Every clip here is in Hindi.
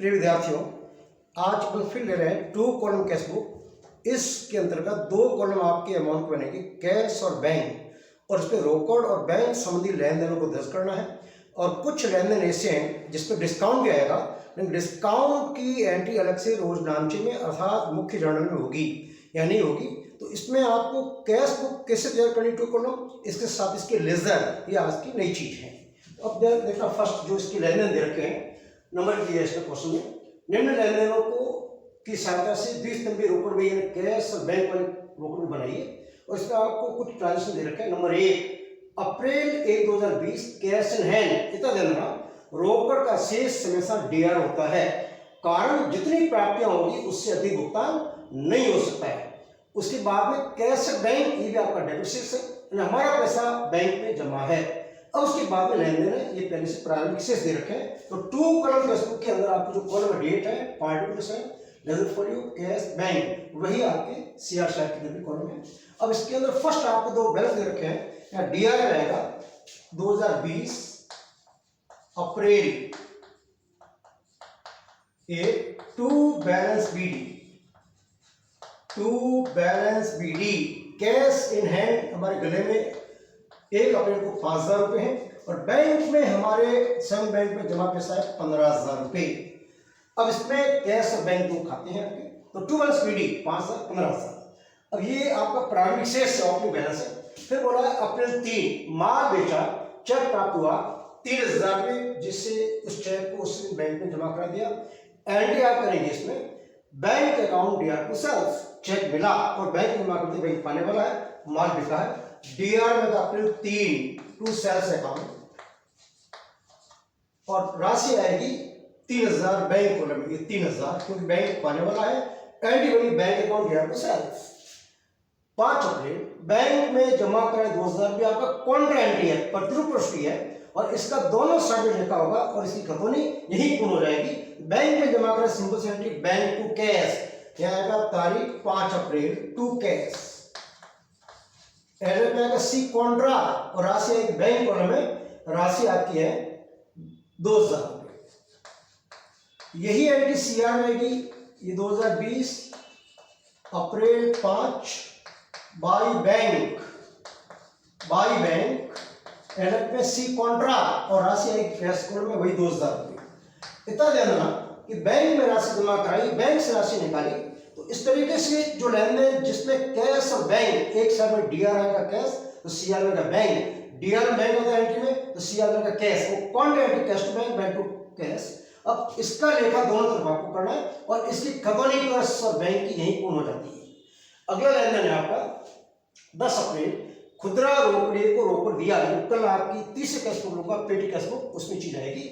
प्रिय विद्यार्थियों, आज अपन फिर ले रहे हैं 2 कॉलम कैश बुक। इसके अंतर्गत 2 कॉलम आपके अमाउंट बनेगी कैश और बैंक, और इस पर रोकड़ और बैंक संबंधी लेन देनों को दर्ज करना है। और कुछ लेन देन ऐसे हैं जिसपे डिस्काउंट भी आएगा, लेकिन डिस्काउंट की एंट्री अलग से रोजनामचे में अर्थात मुख्य जर्नल में होगी या नहीं होगी। तो इसमें आपको कैश बुक कैसे तैयार करनी 2 कॉलम, इसके साथ इसके लेजर, ये आज की नई चीज है। अब देखना फर्स्ट जो इसके लेन देन दे रखे हैं, नंबर दिया है इसमें क्वेश्चन में। निम्न लेन देनों को की सहायता से द्विस्तंभी रोकड़ में कैश और बैंक वाली रोकड़ बनाइए, और इसमें आपको कुछ ट्रांजेक्शन दे रखे हैं। Number 1, April 1 2020 cash in hand, इतना देना रोकड़ का शेष हमेशा डीआर होता है, कारण जितनी प्राप्तियां होगी उससे अधिक भुगतान नहीं हो सकता है। उसके बाद में कैश बैंक, ये भी आपका डेबिट शेष है, हमारा पैसा बैंक में जमा है। अब उसके बाद में लेन देन है, ये पहले से प्रारंभिक शेष दे रखे हैं। तो 2 कॉलम कैश बुक के अंदर आपको जो कॉलम डेट है, पार्टिकुलर्स है, ledger folio, cash bank, वही आपके सीआर शायद के कॉलम है। अब इसके अंदर फर्स्ट आपको 2 बैलेंस दे रखे हैं, या डीआर रहेगा 2020 अप्रैल a to balance BD cash in hand हमारे गले में 1 अप्रैल को 5000 रुपए हैं, और बैंक में हमारे संघ बैंक में जमा पैसा है 15000 रुपए। अब इसमें कैश और बैंक 2 खाते हैं आपके, तो 2 बैलेंस बीडी 5000 15000। अब ये आपका प्रारंभिक शेष ओपनिंग बैलेंस है। फिर बोला है अप्रैल 3 माल बेचा, चेक प्राप्त हुआ 3000 रुपए, जिससे उस चेक को उस बैंक में जमा करा दिया। एंट्री आप करेंगे इसमें bank account DR to sales, cheque मिला और बैंक जमा करते बैंक पाने वाला है, माल बिका है। डीआर में अप्रैल 3 टू सेल्स अकाउंट, और राशि आएगी 3000 बैंक कॉलम में, ये 3000 क्योंकि बैंक पाने वाला है। एंट्री बनी bank account DR to sales. 5 अप्रैल बैंक में जमा कराए 2000 रुपये, आपका कॉन्ट्रा एंट्री है, प्रतिरूप प्रविष्टि है, और इसका दोनों साइड में लिखा होगा और इसकी खतौनी यही पूर्ण हो जाएगी। बैंक में जमा कराए सिंपल सी एंट्री बैंक टू कैश, यह आएगा तारीख 5 अप्रैल टू कैश। एरर में आएगा सी कॉन्ट्रा, और राशि एक बैंक कॉलम में, राशि आपकी है 2000 रुपये। यही एंट्री सीआर में आएगी, ये 2020 अप्रैल 5 बाई बैंक एलएफ में सी कॉन्ट्रा, और राशि आई कैश कोड में वही 2000 रुपये। इतना ध्यान रखना कि बैंक में राशि जमा कराई, बैंक से राशि निकाली। तो इस तरीके से जो लेन देन जिसमें कैश और बैंक, एक साइड में डीआर आएगा कैश तो सीआर में बैंक, डीआर बैंक होता है एंट्री में तो सीआर में कैश, वो कौन entry cash to bank, bank to cash. अब इसका लेखा दोनों तरफ आपको करना है, और इसकी खतौनी कैश और बैंक की यही पूर्ण हो जाती है। अगला लेन देन है आपका 10 अप्रैल खुदरा रोकड़िए को रोकड़ दिया, कल आपकी 30 कैश बुक लूंगा, पेटी कैश बुक, उसमें चीज आएगी।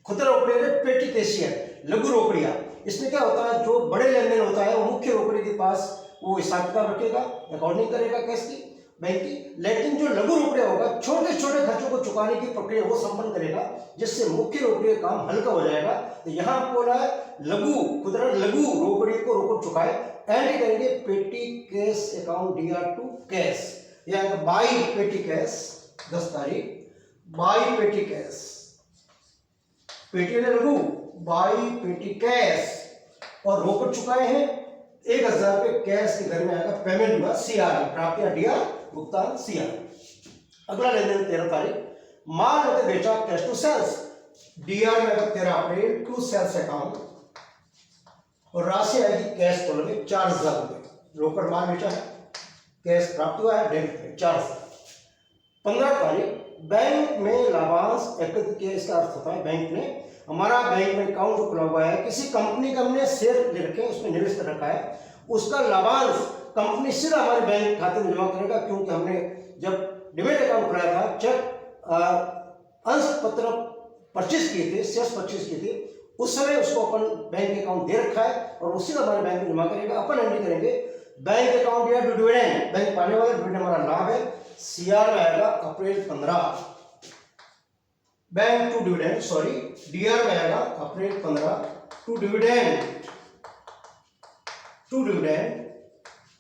खुदरा रोकड़िए पेटी कैशियर, लघु रोकड़िया, इसमें क्या होता है, जो बड़े लेन देन होता है वो मुख्य रोकड़े के पास वो हिसाब किताब रखेगा, अकाउंटिंग करेगा कैश की, बैंक की। लेकिन जो लघु रोकड़िया होगा, छोटे छोटे खर्चों को चुकाने की प्रक्रिया वो संपन्न करेगा, जिससे मुख्य रोकड़िए काम हल्का हो जाएगा। तो यहाँ आपको बोला है खुदरा लघु रोकड़िए को रोकड़ चुकाए, एंट्री करेंगे petty cash account DR to cash, या बाई पेटी कैश 10 तारीख, बाई पेटी कैश, पेटी ने लघु बाई पेटी कैश, और रोकड़ चुकाए हैं 1000 रुपये कैश के घर में आएगा, पेमेंट हुआ सीआर, प्राप्तियां डीआर, भुगतान सीआर। अगला लेन देन 13 तारीख माल होते बेचा कैश टू सेल्स, डीआर में 13 अप्रैल टू सेल्स अकाउंट, और राशि आएगी कैश कॉलम में 4000 रुपये, रोकड़ माल बेचा है, कैश प्राप्त हुआ है डेबिट में 4000। 15 तारीख बैंक में लाभांश एकत्रित किया, इसका अर्थ होता है बैंक ने हमारा बैंक में अकाउंट जो खुला हुआ है, किसी कंपनी का हमने शेयर ले रखे हैं, उसमें निवेश कर रखा है, उसका लाभांश कंपनी सीधा हमारे बैंक खाते में जमा करेगा, क्योंकि हमने जब डिमेट अकाउंट खुलाया था, चेक अंश पत्र परचेज किए थे, शेयर्स परचेज किए थे, उस समय उसको अपन बैंक अकाउंट दे रखा है, और उसी हमारे बैंक में जमा करेगा। अपन एंट्री करेंगे बैंक अकाउंट या डिविडेंड, बैंक पाने वाला, डिविडेंड हमारा लाभ है, सीआर में आएगा अप्रैल 15 bank to dividend, sorry DR में आएगा अप्रैल 15 टू डिविडेंड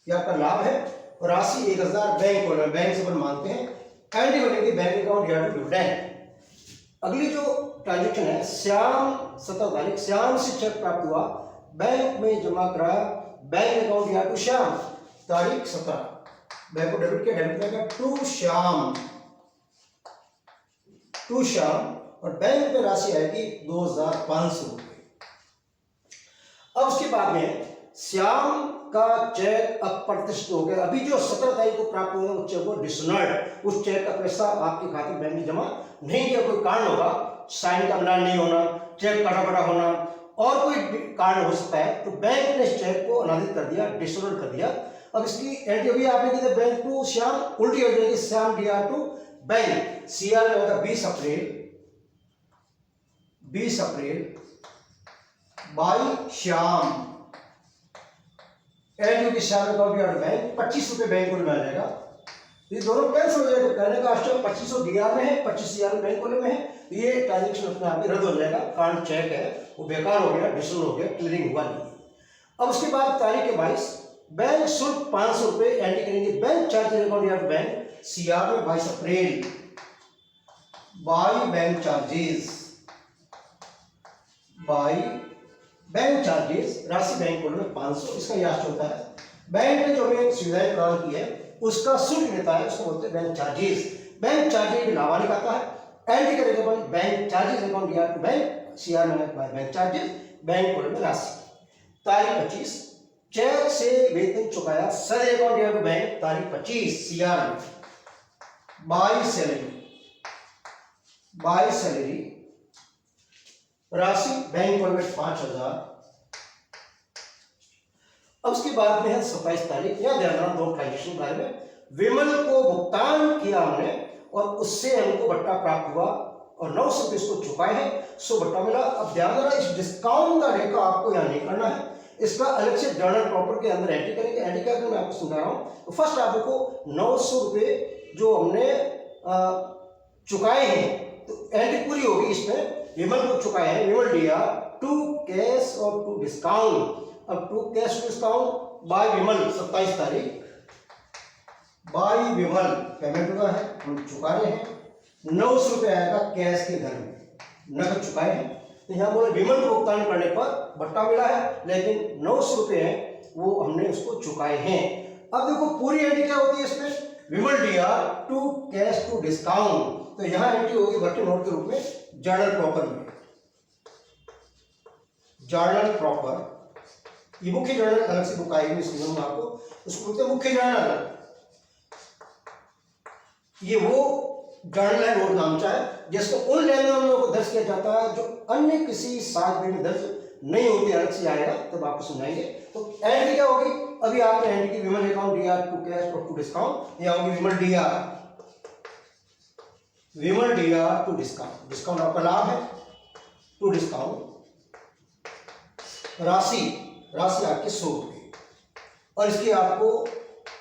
ये आपका लाभ है, और राशि 1000 बैंक को बैंक से अपन मानते हैं। एंट्री बनेगी बैंक अकाउंट या डिविडेंड। अगली जो ट्रांजेक्शन है, श्याम 17 तारीख श्याम से चेक प्राप्त हुआ, बैंक में जमा कराया, बैंक अकाउंट या टू श्याम, तारीख 17, बैंक को डेबिट किया, डेबिट किया टू श्याम, टू श्याम, और बैंक में राशि आएगी 2500 रुपये। अब उसके बाद में श्याम का चेक अप्रत्याशित हो गया, अभी जो 17 तारीख को प्राप्त हुआ उस चेक को डिसऑनर्ड, उस चेक का पैसा आपके खाते बैंक में जमा नहीं किया, कोई कारण होगा, साइन का मिलान नहीं होना, चेक कटा बड़ा होना और कोई कारण हो सकता है, तो बैंक ने इस चेक को अनादित कर दिया, डिसऑनर्ड कर दिया। अब इसकी एंट्री अभी आपने की थी बैंक टू श्याम, उल्टी हो जाएगी, Shyam DR to bank, CR में होगा 20 अप्रैल बाई श्याम, एंड की श्याम अकाउंट डीआर बैंक 25 रुपये बैंक को मिल जाएगा, ये दोनों कैंसिल हो जाएगा, कहने का आश्चर्य 2500 डीआर में है, 25,000 बैंक को में है, तो ये ट्रांजेक्शन अपने आप ही रद्द हो जाएगा, कारण चेक है वो बेकार हो गया, डिसऑनर हो गया, क्लियरिंग हुआ नहीं। अब उसके बाद तारीख के 22 बैंक शुल्क 500 रुपये एंट्री करेंगे, bank charges account DR bank CR में 22 अप्रैल बाई बैंक चार्जेस, राशि बैंक को में 500, इसका याद होता है, बैंक ने जो हमें सुविधाएं प्रदान की है उसका शुल्क लेता है, उसको बोलते हैं बैंक चार्जेस, बैंक चार्जेस भी लाभान्वित आता है, एंट्री करेगा bank charges account DR to bank CR में बैंक चार्जेस, बैंक को में राशि, तारीख 25 चेक से वेतन चुकाया, salary account DR to bank, तारीख 25 सीआर में बाई सैलरी, राशि बैंक को में 5000। अब उसके बाद में है 27 तारीख, यह ध्यान रखना दो ट्रांजेक्शन बारे में, विमल को भुगतान किया हमने और उससे हमको बट्टा प्राप्त हुआ और 900 रुपये इसको चुकाए हैं, 100 बट्टा मिला। अब ध्यान रखना इस डिस्काउंट का रेखा आपको यहाँ नहीं करना है, इसका अलग से जर्नल प्रॉपर के अंदर एंट्री करेंगे, एंट्री करके मैं आपको समझा रहा हूँ। तो फर्स्ट आपको 900 रुपये जो हमने चुकाए हैं तो एंट्री पूरी होगी, इसमें विमल को चुकाए हैं, विमल डीआर टू कैश और टू डिस्काउंट, अब to cash to discount by Vimal 27 तारीख बाय विमल पेमेंट हुआ है, हम चुका रहे हैं, 900 रुपये आएगा कैश के घर में, नकद चुकाए हैं, तो यहाँ बोले विमल को भुगतान करने पर बट्टा मिला है, लेकिन 900 रुपये हैं वो हमने उसको चुकाए हैं। अब देखो पूरी एंट्री क्या होती है इसमें, Vimal DR to cash to discount, तो यहाँ एंट्री होगी बट्टे नोट के रूप में जर्नल प्रॉपर में, जर्नल प्रॉपर, ये मुख्य जर्नल अलग से बुक आएगी, इसमें आपको उसको बोलते हैं मुख्य जर्नल, ये वो जर्नल है, नोट नामचा है, जिसको उन लेन देनों को दर्ज किया जाता है जो अन्य किसी साख में दर्ज नहीं होती, अलग से आएगा तब आपको सुनाएंगे। तो एंट्री क्या होगी, अभी आपने एंट्री की विमल अकाउंट डीआर टू कैश और टू डिस्काउंट, यहाँ होगी विमल डीआर टू डिस्काउंट, डिस्काउंट आपका लाभ है, टू डिस्काउंट, राशि आपकी 100 रुपये, और इसकी आपको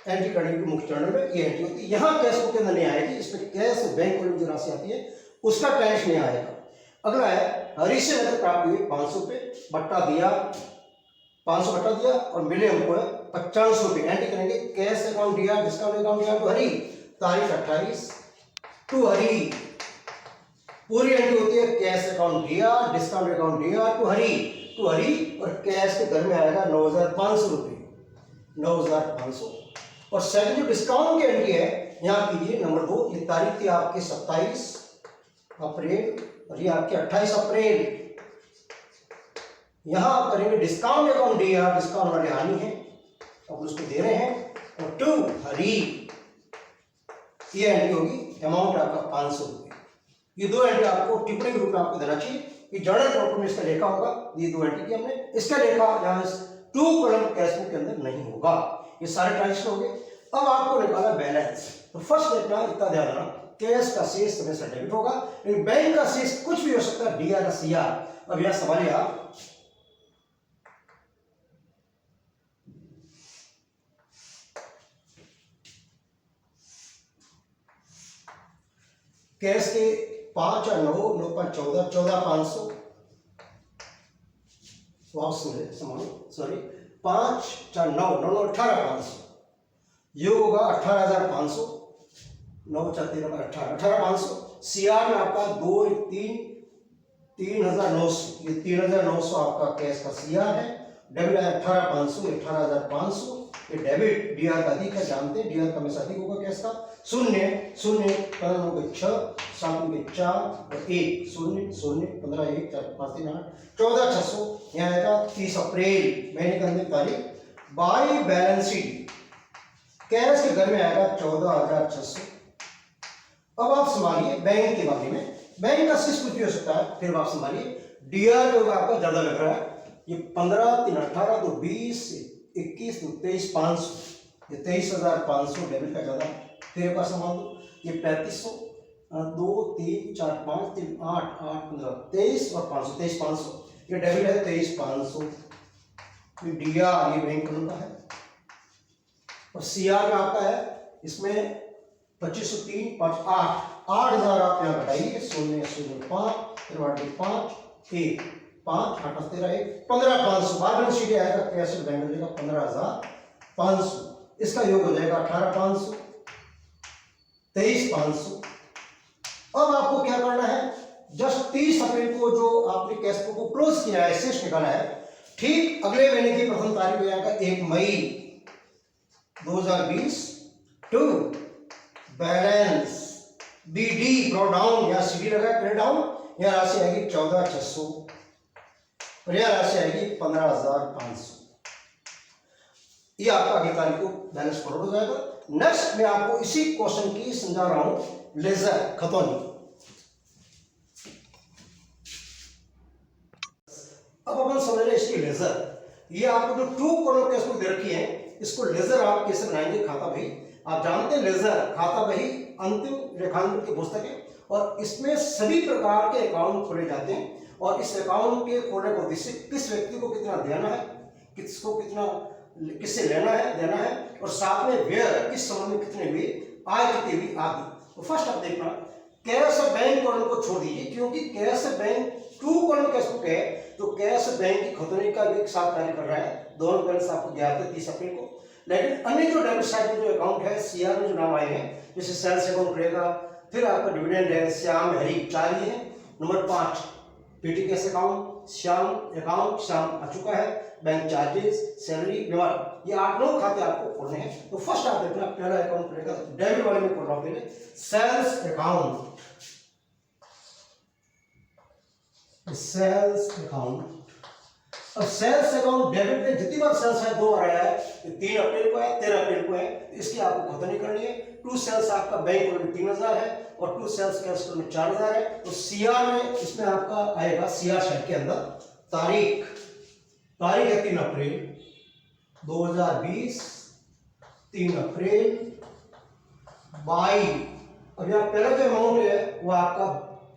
एंट्री करने की मुख्य चरण में ये एंट्री होती है। यहाँ कैश बुक के अंदर नहीं आएगी, इसमें कैश बैंक में जो राशि आती है उसका टैक्स नहीं आएगा। अगला है हरीश से नकद प्राप्त हुई 500 रुपये, बट्टा दिया 500 बट्टा दिया और मिले हमको 55 रुपये, एंट्री करेंगे cash account DR discount account DR to Hari, तारीख 28 टू हरी, पूरी एंट्री होती है cash account DR discount account DR to Hari और कैश के घर में आएगा 9,500 रुपये, 9,500। और सेकंड जो डिस्काउंट की एंट्री है यहाँ कीजिए नंबर 2, ये तारीख थी आपके 27 अप्रैल और ये आपके 28 अप्रैल, यहाँ आप करेंगे डिस्काउंट अकाउंट डीआर, डिस्काउंट वाले हानि है अब उसको दे रहे हैं, और टू हरी, ये एंट्री होगी, अमाउंट आपका 500 रुपये। ये दो एंट्री आपको टिप्पणी के रूप में आपको देना चाहिए कि जर्नल प्रॉपर में इसका लेखा होगा, ये दो एंट्री की हमने, इसका लेखा यहाँ 2 कॉलम कैश बुक के अंदर नहीं होगा। ये सारे ट्रांजेक्शन हो गए। अब आपको निकाला बैलेंस, तो फर्स्ट देखना इतना ध्यान रखना, कैश का शेष हमेशा डेबिट होगा, लेकिन बैंक का शेष कुछ भी हो सकता है, डीआर या सीआर। अब यहां सवाल है आप कैश के 5 और 9, 9 5 14, 14,500 सॉरी 5 4 9 9 18,500 योग होगा 18,500, 9 4 13 18,500। सीआर में आपका 2 1 3 3,900, ये 3,900 आपका कैश का सीआर है। डेबिट है 18,500, 18,500, ये डेबिट डीआर का अधिक है, जानते हैं डीआर का हमेशा अधिक होगा कैश का। 0 0 15 के 6 7 के 4 और 1 0 0 15 1 4 5 3 8 14,600 यहाँ आएगा 30 अप्रैल महीने के अंतिम तारीख। बाई बैलेंस शीट कैश के घर में आएगा 14,600। अब आप संभालिए बैंक के बारे में, बैंक का सिर्फ कुछ भी हो सकता है, फिर आप संभालिए। डीआर जो आपका ज्यादा लग रहा है, ये 15 3 18 तो 20 21 तो 23,500, ये 23,500 डेबिट का ज्यादा है। फिर एक बार संभाल दो, ये 3500 2 3 4 5 3 8 8 15 23 और 500 23,500, ये डेबिट है 23,500। ये डीआर ये बैंक का है और सीआर में आपका है इसमें 2503 5 8 8,000 आप यहाँ घटाइए 0 0 5 फिर 5 1 5 8 13 1 15,500। बैलेंस शीट आएगा कैश बैंक देगा 15,500, इसका योग हो जाएगा 18,500 23,500। अब आपको क्या करना है, जस्ट 30 अप्रैल को जो आपने कैश बुक को क्लोज किया है, शेष निकाला है, ठीक अगले महीने की प्रथम तारीख हो जाएगा 1 मई 2020 to balance BD brought down, या सीडी लगा क्रेडिट डाउन, यह राशि आएगी 14,600 और यह राशि आएगी 15,500। ये आपका अगली तारीख को बैलेंस फॉरवर्ड हो जाएगा। नेक्स्ट मैं आपको इसी क्वेश्चन की समझा रहा हूं लेजर खतौनी। अब अपन समझ रहे इसकी लेजर, ये आपको जो ट्रू कॉलम कैश बुक दे रखी है, इसको लेजर आप कैसे बनाएंगे, खाता बही। आप जानते हैं लेजर खाता बही अंतिम रेखांकन की पुस्तक है और इसमें सभी प्रकार के अकाउंट खोले जाते हैं और इस अकाउंट के खोलने का उद्देश्य किस व्यक्ति को कितना देना है, किसको कितना किससे लेना है देना है, और साथ में व्यय किस समय में कितने हुए, आय कितनी हुई आदि। तो फर्स्ट आप देखना कैश बैंक कॉलम को छोड़ दीजिए, क्योंकि cash bank true column cash book है तो कैश बैंक की खतौनी का भी एक साथ कार्य कर रहा है। दोनों बैलेंस आपको ज्ञात है 30 अप्रैल को। लेकिन अन्य जो डेबिट साइड में जो अकाउंट है सीआर में जो नाम आए हैं, जैसे सेल्स अकाउंट रहेगा, फिर आपका डिविडेंड है, श्याम हरी 4 ही है। Number 5 PT cash account, Shyam account, Shyam आ चुका है, बैंक चार्जेस, सैलरी, व्यवहार, ये 8-9 खाते आपको खोलने हैं। तो फर्स्ट आप देखना पहला अकाउंट रहेगा डेबिट वाले में खोल रहा हूं पहले, सेल्स अकाउंट, सेल्स अकाउंट। अब सेल्स अकाउंट डेबिट में जितनी बार सेल्स है 2 बार आया है, 3 अप्रैल को है 13 अप्रैल को है, इसकी आपको खतौनी करनी है। टू सेल्स आपका बैंक में 3,000 है और टू सेल्स कैश में 4,000 है। तो सीआर में इसमें आपका आएगा, सीआर साइड के अंदर तारीख है 3 अप्रैल 2020, 3 अप्रैल बाई। अब यहाँ पहला जो अमाउंट है वो आपका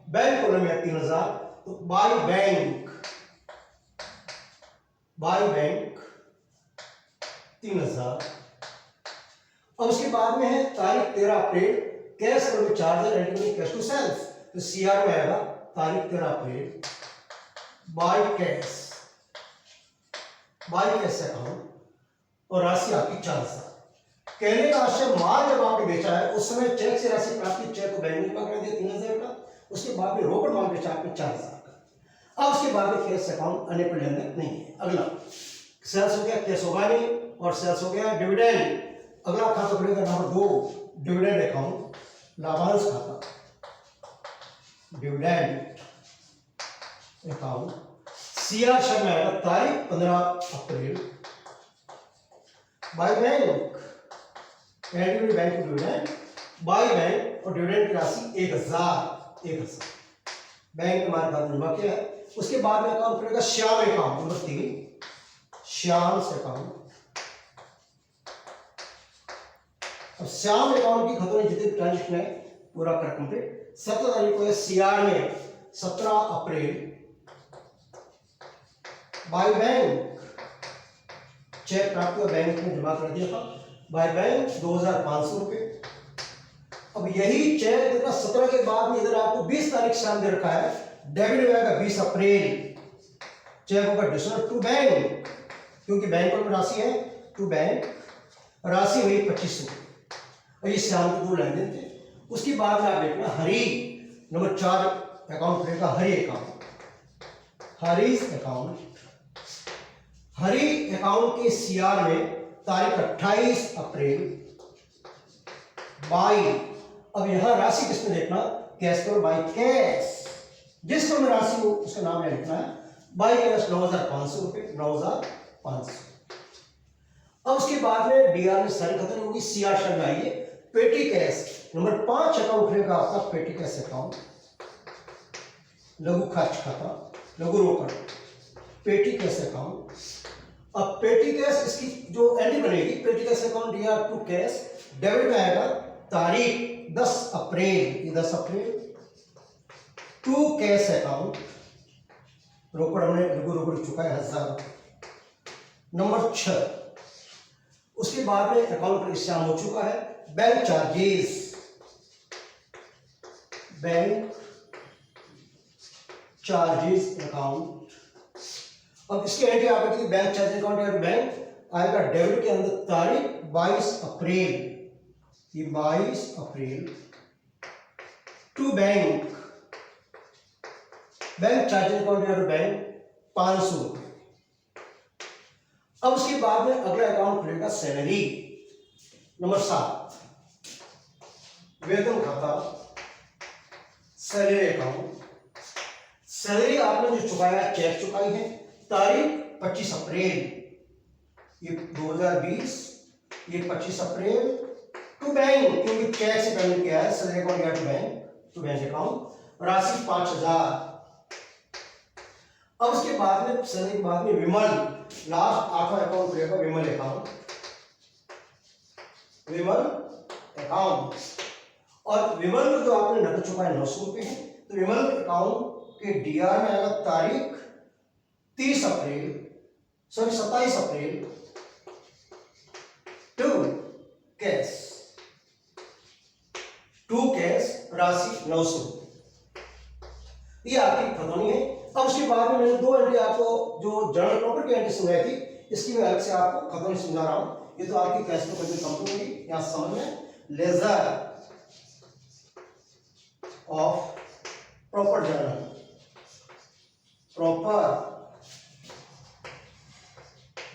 बैंक कॉलम में 3,000, तो बाई बैंक 3,000। अब उसके बाद में है तारीख 13 अप्रैल, कैश कॉलम में 4,000 कैश टू सेल्स, तो सीआर में आएगा तारीख 13 अप्रैल बाई कैश अकाउंट और राशि आपकी 4,000। कहने का आशय माल जब आपने बेचा है उस समय चेक से राशि प्राप्त की, चेक को बैंक में जमा कर दिया 3,000 का, उसके बाद में रोकड़ माल बेचा आपने 4,000 का। अब उसके बाद में कैश अकाउंट अन्य पर लेन देन नहीं है। अगला सेल्स हो गया, कैश होगा नहीं, और सेल्स हो गया डिविडेंड। अगला खाता खुलेगा नंबर 2 डिविडेंड अकाउंट, लाभांश खाता, डिविडेंड अकाउंट। सीआर शब्द में आएगा तारीख 15 अप्रैल by bank, bank dividend by bank, और डिविडेंड की राशि 1,000 बैंक हमारे पास जमा किया है। उसके बाद में अकाउंट खुलेगा Shyam account number 3, Shyam account. अब श्याम अकाउंट की खतौनी जितने ट्रांजेक्शन है पूरा कर कंप्लीट। 17 तारीख को है सीआर में 17 अप्रैल बाई बैंक, चेक प्राप्त हुआ, बैंक में जमा कर दिया था बाई बैंक 2,500 रुपए। अब यही चेक देखना 17 के बाद में इधर आपको 20 तारीख शाम दे रखा है, डेबिट में आएगा 20 अप्रैल, चेक होगा डिस्ट्रीब्यूट टू बैंक, क्योंकि बैंक में राशि है टू बैंक, राशि हुई 2500 और ये शाम के 2 लेन देन थे। उसके बाद में आप देखना हरी नंबर 4 अकाउंट खुलेगा, हरी अकाउंट, हरीज अकाउंट, हरी अकाउंट के सीआर में तारीख 28 अप्रैल बाई, अब यहां राशि किसमें देखना, कैश पर बाई कैश, जिस समय राशि हो उसका नाम यहां लिखना है, बाई कैश 9,500 रुपए, 9,500। अब उसके बाद में डीआर में सारी खत्म होगी, सीआर शब्द आइए, पेटी कैश नंबर 5 अकाउंट रहेगा आपका पेटी कैश अकाउंट, लघु खर्च खाता, लघु रोकड़, पेटी कैश अकाउंट। अब पेटी कैश इसकी जो एंट्री बनेगी, petty cash account DR to cash, debit में आएगा तारीख 10 अप्रैल, 10 अप्रैल, टू कैश अकाउंट, रोकड़ हमने लघु रोकड़ चुका है 1000, नंबर 6। उसके बाद में अकाउंट पर हो चुका है bank charges, bank charges account. अब इसके एंट्री आपकी थी बैंक चार्जेस अकाउंट या बैंक आएगा डेबिट के अंदर तारीख 22 अप्रैल, ये 22 अप्रैल, to bank, bank charges account या बैंक 500 रुपए। अब उसके बाद में अगला अकाउंट खुलेगा सैलरी, नंबर 7 वेतन खाता, सैलरी अकाउंट। सैलरी आपने जो चुकाया चेक चुकाई है, तारीख 25 अप्रैल, ये 2020, ये 25 अप्रैल, टू बैंक, क्योंकि चेक से पेमेंट किया है, सैलरी अकाउंट या टू बैंक अकाउंट, राशि 5000। अब उसके बाद में सैलरी के बाद में विमल, लास्ट आखिरी अकाउंट रहेगा विमल अकाउंट, विमल अकाउंट। और विमल में जो आपने नकद चुका है 900 रुपए है, तो विमल अकाउंट के डीआर में आएगा तारीख 30 अप्रैल, सॉरी 27 अप्रैल, टू कैश, टू कैश, राशि 900 रुपए। ये आपकी खतौनी है। अब उसके बाद में मैंने 2 एंट्री आपको जो जर्नल प्रॉपर्टी एंट्री सुनाई थी, इसकी मैं अलग से आपको खतौनी समझा रहा हूं। ये तो आपकी कैश फ्लो कभी कंप्लीट होगी, यहां समझ में laser of proper journal, proper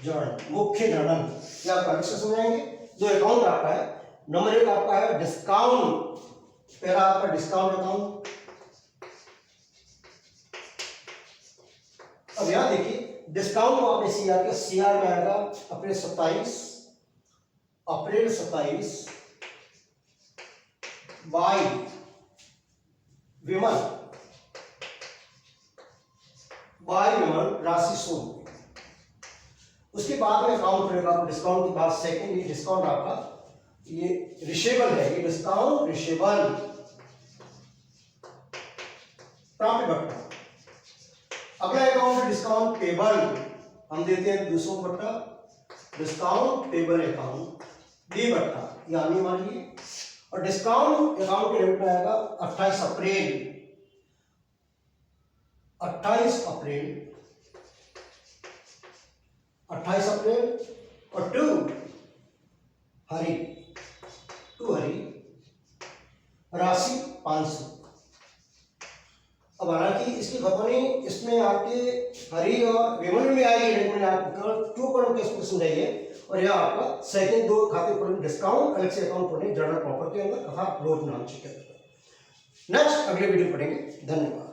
journal, मुख्य जर्नल, ये आपका अलग से समझाएंगे। जो अकाउंट आपका है, नंबर 1 आपका है डिस्काउंट, पहला आपका डिस्काउंट अकाउंट। अब यहां देखिए डिस्काउंट को आपने सीआर के, सीआर में आएगा अप्रैल 27 बाई विमल, राशि 100। उसके बाद में अकाउंट रहेगा डिस्काउंट के बाद सेकंड, ये डिस्काउंट आपका ये रिशेबल है, ये डिस्काउंट रिशेबल, प्राप्य बट्टा। अगला अकाउंट डिस्काउंट पेबल, हम देते हैं 200 बट्टा, डिस्काउंट पेबल अकाउंट, डी बट्टा, यानी मानिए। और डिस्काउंट अकाउंट के डेबिट में आएगा 28 अप्रैल, 28 अप्रैल, 28 अप्रैल, और टू हरी, राशि 500। अब हालांकि इसकी खतौनी इसमें आपके हरी और विमल में आएगी, लेकिन मैंने आपको टू कॉलम केस को समझाई है। और यह आपका सेकंड 2 खाते पर डिस्काउंट अलग से अकाउंट पढ़ने जर्नल प्रॉपर के अंदर कहा क्लोज नाम से। नेक्स्ट अगले वीडियो पढ़ेंगे। धन्यवाद।